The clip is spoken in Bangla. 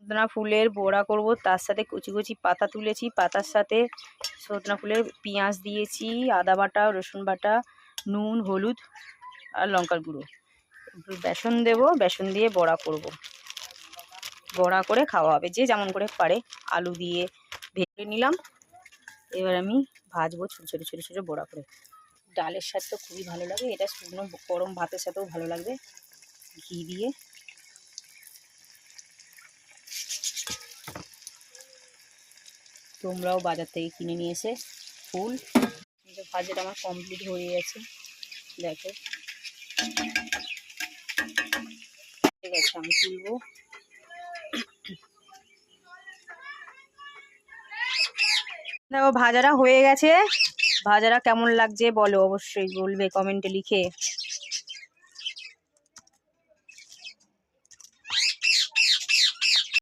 সজনা ফুলের বড়া করব, তার সাথে কুচি কুচি পাতা তুলেছি, পাতার সাথে সজনা ফুলের পেঁয়াজ দিয়েছি, আদা বাটা, রসুন বাটা, নুন, হলুদ আর লঙ্কার গুঁড়ো, বেসন দেব, বেসন দিয়ে বড়া করব। বড়া করে খাওয়া হবে, যে যেমন করে পারে। আলু দিয়ে ভেজে নিলাম, এবার আমি ভাজবো ছোটো ছোটো ছোটো ছোটো বড়া করে। ডালের সাথে তো খুবই ভালো লাগে, এটা শুকনো গরম ভাতের সাথেও ভালো লাগবে, ঘি দিয়ে। তোমরাও বাজার থেকে কিনে নিয়ে এসে ফুল। ভাজাটা আমার কমপ্লিট হয়ে গেছে, দেখো ঠিক আছে, আমি তুলবো। দেখো ভাজাটা হয়ে গেছে, ভাজাটা কেমন লাগছে বলো, অবশ্যই বলবে কমেন্টে লিখে।